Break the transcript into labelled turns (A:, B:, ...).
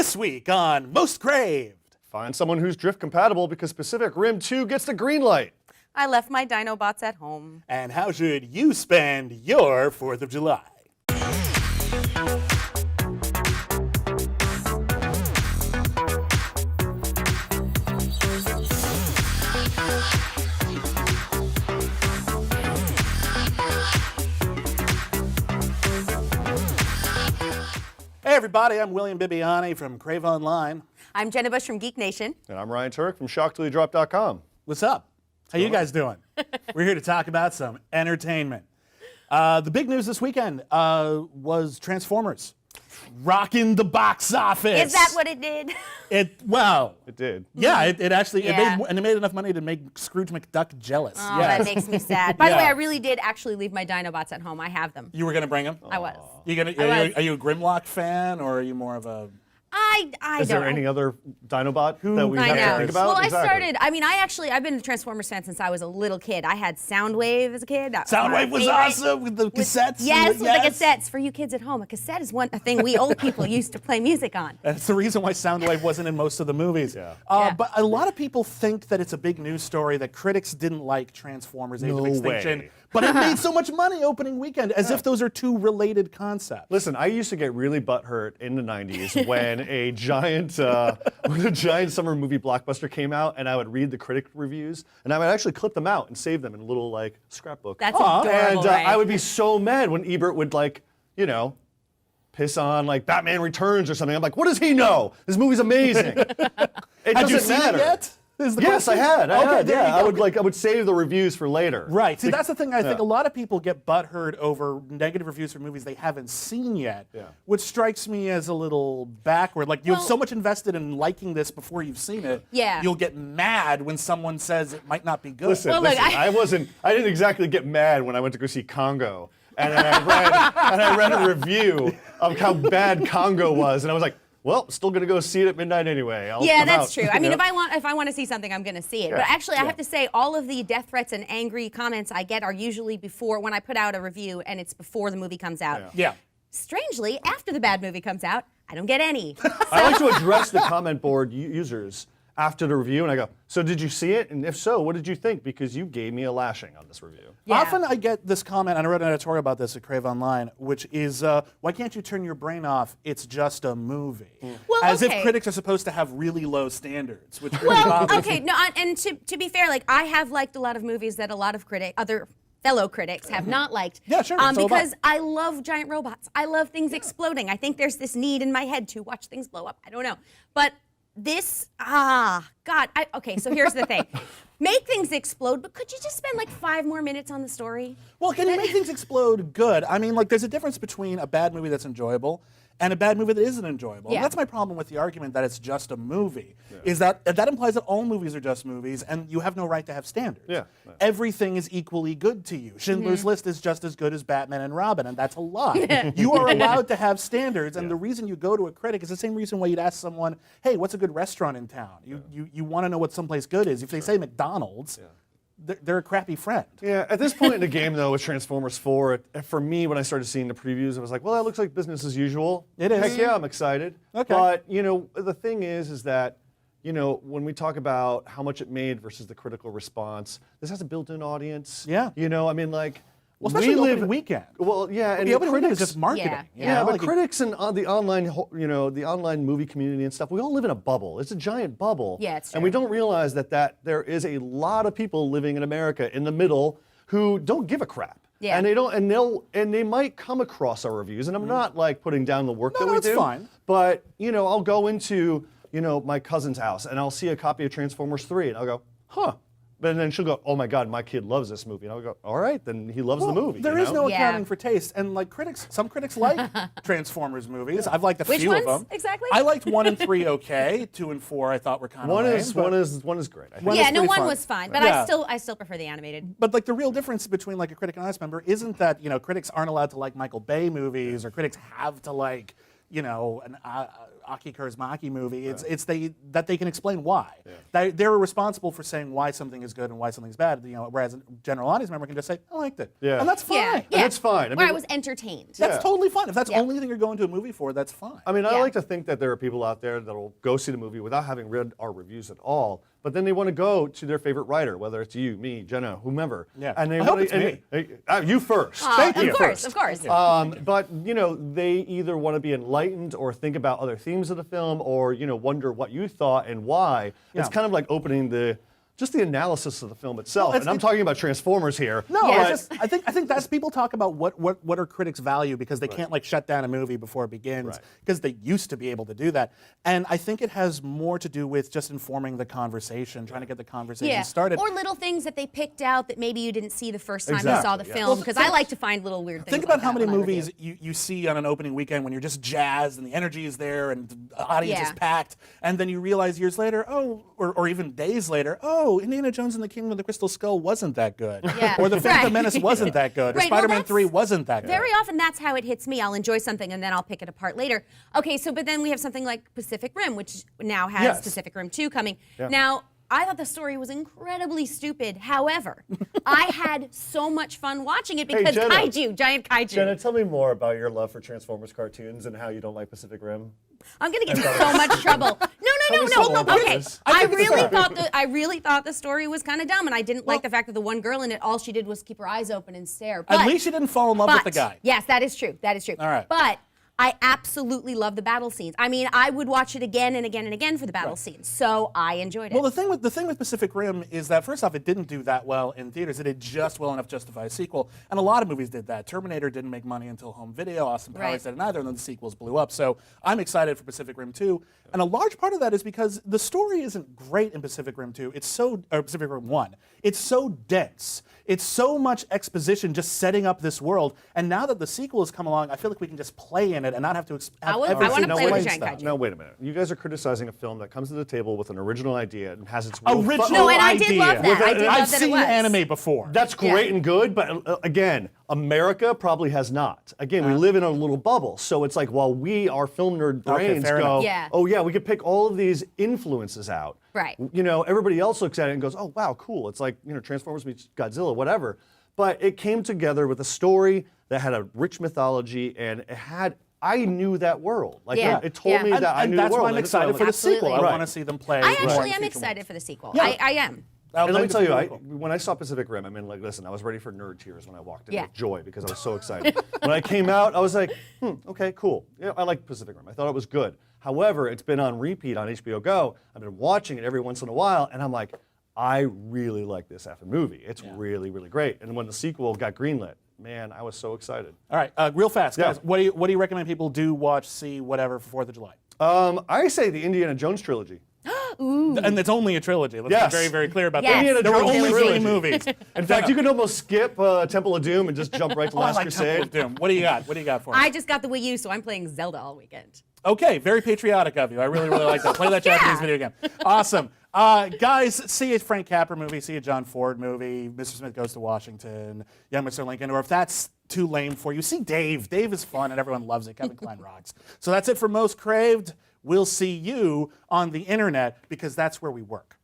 A: This week on Most Craved.
B: Find someone who's drift compatible because Pacific Rim 2 gets the green light.
C: I left my Dinobots at home.
A: And how should you spend your 4th of July? Hey everybody, I'm William Bibbiani from CraveOnline.
C: I'm Jenna Busch from Geek Nation.
B: And I'm Ryan Turk from ShockTillYouDrop.com.
A: What's up? How you guys doing? We're here to talk about some entertainment. The big news this weekend was Transformers rocking the box office.
C: Is that what it did?
B: It did.
A: Yeah, it actually
C: Yeah.
A: it made enough money to make Scrooge McDuck jealous.
C: Oh,
A: Yes.
C: that makes me sad. By the
A: Yeah.
C: way, I really did actually leave my Dinobots at home. I have them.
A: You were gonna bring him?
C: I was.
A: Are you a Grimlock fan, or are you more of a?
C: I
B: Is
C: don't.
B: there any other Dinobot that we
C: I
B: have
C: know.
B: to think about?
C: Well,
B: Exactly.
C: I've been a Transformers fan since I was a little kid. I had Soundwave as a kid. That
A: Soundwave was
C: my favorite.
A: awesome with the cassettes.
C: Yes, with the cassettes. For you kids at home, a cassette is a thing we old people used to play music on.
A: That's the reason why Soundwave wasn't in most of the movies.
B: Yeah.
C: Yeah.
A: But a lot of people think that it's a big news story that critics didn't like Transformers: Age of
B: No
A: Extinction,
B: way.
A: but it made so much money opening weekend, as if those are two related concepts.
B: Listen, I used to get really butthurt in the 90s when a giant summer movie blockbuster came out, and I would read the critic reviews, and I would actually clip them out and save them in a little scrapbook.
C: That's adorable,
B: And
C: right?
B: I would be so mad when Ebert would piss on Batman Returns or something. I'm like, what does he know? This movie's amazing. It
A: Had
B: doesn't
A: you seen
B: matter.
A: it yet? Is the
B: Yes, I
A: question?
B: had.
A: Okay, there you go.
B: I would save the reviews for later.
A: Right. See, that's the thing. I think a lot of people get butthurt over negative reviews for movies they haven't seen yet, which strikes me as a little backward. Like, you're so much invested in liking this before you've seen it.
C: Yeah.
A: You'll get mad when someone says it might not be good.
B: Listen,
C: Well, look,
B: I didn't exactly get mad when I went to go see Congo, and then I read a review of how bad Congo was, and I was like, well, still gonna go see it at midnight anyway. I'm
C: That's
B: out.
C: true. I mean, if I want to see something, I'm going to see it. But actually, I have to say, all of the death threats and angry comments I get are usually before, when I put out a review, and it's before the movie comes out.
A: Yeah.
C: Strangely, after the bad movie comes out, I don't get any.
B: I like to address the comment board users after the review, and I go, so did you see it? And if so, what did you think? Because you gave me a lashing on this review.
C: Yeah.
A: Often I get this comment, and I wrote an editorial about this at CraveOnline, which is, why can't you turn your brain off? It's just a movie.
C: Well,
A: As
C: okay.
A: if critics are supposed to have really low standards, which really
C: Well,
A: bothers
C: okay,
A: me.
C: no, and to be fair, I have liked a lot of movies that a lot of other fellow critics have not liked.
A: Yeah, sure, it's all
C: because
A: about-
C: I love giant robots. I love things exploding. I think there's this need in my head to watch things blow up. I don't know, but this, God, okay, so here's the thing. Make things explode, but could you just spend 5 more minutes on the story?
A: Well, can you make things explode good? I mean, there's a difference between a bad movie that's enjoyable and a bad movie that isn't enjoyable.
C: Yeah.
A: And that's my problem with the argument that it's just a movie, is that implies that all movies are just movies, and you have no right to have standards.
B: Yeah.
A: Everything is equally good to you. Schindler's
C: Mm-hmm.
A: List is just as good as Batman and Robin, and that's a lie. You are allowed to have standards, and the reason you go to a critic is the same reason why you'd ask someone, hey, what's a good restaurant in town? You want to know what someplace good is. If they say McDonald's, they're a crappy friend.
B: Yeah, at this point in the game, though, with Transformers 4, for me, when I started seeing the previews, I was like, well, that looks like business as usual.
A: It is.
B: Heck yeah, I'm excited.
A: Okay.
B: But, the thing is that, when we talk about how much it made versus the critical response, this has a built-in audience.
A: Yeah.
B: I mean,
A: Well, especially the opening weekend.
B: Well, yeah, and
A: The opening weekend is
B: critics
A: just marketing.
C: Yeah.
A: you
B: Yeah,
A: know?
B: but critics and the online, the online movie community and stuff, we all live in a bubble. It's a giant bubble.
C: Yeah, it's
B: And we
C: true.
B: don't realize that there is a lot of people living in America in the middle who don't give a crap.
C: Yeah.
B: And they might come across our reviews, and I'm not putting down the work that we
A: that's
B: do.
A: fine.
B: But I'll go into my cousin's house and I'll see a copy of Transformers 3, and I'll go, huh. And then she'll go, oh my God, my kid loves this movie. And I'll go, all right, then he loves the movie.
A: There is no
C: Yeah.
A: accounting for taste, and some critics like Transformers movies. I've liked a
C: Which
A: few of
C: ones
A: them.
C: exactly?
A: I liked 1 and 3 okay. 2 and 4 I thought were kind of
B: One
A: lame.
B: is
A: but-
B: great. I think.
A: One
C: Yeah,
A: is
C: no,
A: pretty
C: one
A: fun.
C: was fine, but
A: Yeah.
C: I still prefer the animated.
A: But the real difference between a critic and an audience member isn't that critics aren't allowed to like Michael Bay movies, or critics have to like Aki Kaurismäki movie. It's that they can explain why. They're responsible for saying why something is good and why something's bad. Whereas a general audience member can just say, I liked it.
B: Yeah.
A: And that's fine.
C: Yeah.
B: And that's fine.
C: Where I was entertained.
A: That's totally fine. If that's the only thing you're going to a movie for, that's fine.
B: I mean, I like to think that there are people out there that will go see the movie without having read our reviews at all, but then they want to go to their favorite writer, whether it's you, me, Jenna, whomever.
A: Yeah.
B: And they
A: I hope
B: want
A: it's me.
B: You first. Thank you.
C: Of course.
B: But they either want to be enlightened or think about other themes of the film, or wonder what you thought and why. It's kind of like opening the analysis of the film itself. And I'm talking about Transformers here.
A: No,
C: Yeah.
A: I think that's people talk about what are critics value because they can't like shut down a movie before it begins because they used to be able to do that. And I think it has more to do with just informing the conversation, trying to get the conversation started.
C: Or little things that they picked out that maybe you didn't see the first time you
B: Exactly,
C: saw the
B: yes.
C: film, because I like to find little weird things.
A: Think
C: like
A: about how
C: that
A: many
C: when I
A: movies
C: review.
A: you see on an opening weekend when you're just jazzed and the energy is there and the audience is packed, and then you realize years later, or even days later, Indiana Jones and the Kingdom of the Crystal Skull wasn't that good.
C: Yeah.
A: Or The Phantom Menace wasn't that good. Or
C: Right, well,
A: Spider-Man 3 wasn't that good.
C: Very often that's how it hits me. I'll enjoy something and then I'll pick it apart later. Okay, but then we have something like Pacific Rim, which now has Pacific Rim 2 coming.
B: Yeah.
C: Now, I thought the story was incredibly stupid. However, I had so much fun watching it because
B: Jenna.
C: giant kaiju.
B: Jenna, tell me more about your love for Transformers cartoons and how you don't like Pacific Rim.
C: I'm gonna get in so much trouble. No. Okay, I really thought the story was kind of dumb, and I didn't like the fact that the one girl in it, all she did was keep her eyes open and stare. But,
A: At least you didn't fall in love with the guy.
C: Yes, that is true.
A: All right.
C: But I absolutely love the battle scenes. I mean, I would watch it again and again and again for the battle scenes. So I enjoyed it.
A: Well, the thing with Pacific Rim is that first off, it didn't do that well in theaters. It did just well enough to justify a sequel, and a lot of movies did that. Terminator didn't make money until home video. Austin Powers didn't either, and then the sequels blew up. So I'm excited for Pacific Rim 2, and a large part of that is because the story isn't great in Pacific Rim 2. Pacific Rim 1. It's so dense. It's so much exposition just setting up this world, and now that the sequel has come along, I feel like we can just play in it and not have to
C: I wanna play with the giant kaiju.
B: No, wait a minute. You guys are criticizing a film that comes to the table with an original idea and has its
A: original
C: No, and I
A: idea.
C: did love that. I did love
A: I've
C: that it
A: seen
C: was.
A: anime before.
B: That's great and good, but again, America probably has not. Again, we live in a little bubble, so it's like while our film nerd brains
A: fair
B: go,
C: enough. Yeah.
B: oh yeah, we could pick all of these influences out.
C: Right.
B: Everybody else looks at it and goes, oh wow, cool. It's like Transformers meets Godzilla, whatever. But it came together with a story that had a rich mythology and I knew that world. Like it told me that I knew the world.
A: And that's why I'm excited for the sequel. I
C: Absolutely.
A: want to see them play.
C: I
A: more
C: actually
A: in
C: am
A: future
C: excited
A: ones.
C: for the sequel.
A: Yeah.
C: I am.
B: And let me tell you,
A: really cool.
B: when I saw Pacific Rim, I mean, like, listen, I was ready for nerd tears when I walked in
C: Yeah.
B: with joy because I was so excited. When I came out, I was like, okay, cool. Yeah, I like Pacific Rim. I thought it was good. However, it's been on repeat on HBO Go. I've been watching it every once in a while, and I'm like, I really like this effing movie. It's really, really great. And when the sequel got greenlit, man, I was so excited.
A: All right, real fast, guys.
B: Yeah.
A: What do you recommend people do, watch, see, whatever for 4th of July?
B: I say the Indiana Jones trilogy.
A: And it's only a trilogy. Let's
B: Yes.
A: be very, very clear about
C: Yes.
A: that.
B: Indiana
A: There were
B: Jones
A: only
B: trilogy.
A: 3 movies.
B: In fact, you could almost skip Temple of Doom and just jump right to
A: I
B: Last
A: like
B: Crusade.
A: Temple of Doom. What do you got? What do you got for us?
C: I just got the Wii U, so I'm playing Zelda all weekend.
A: Okay, very patriotic of you. I really, really like that. Play that Japanese video game. Awesome. Guys, see a Frank Capra movie, see a John Ford movie, Mr. Smith Goes to Washington, Young Mr. Lincoln, or if that's too lame for you, see Dave. Dave is fun and everyone loves it. Kevin Kline rocks. So that's it for Most Craved. We'll see you on the internet because that's where we work.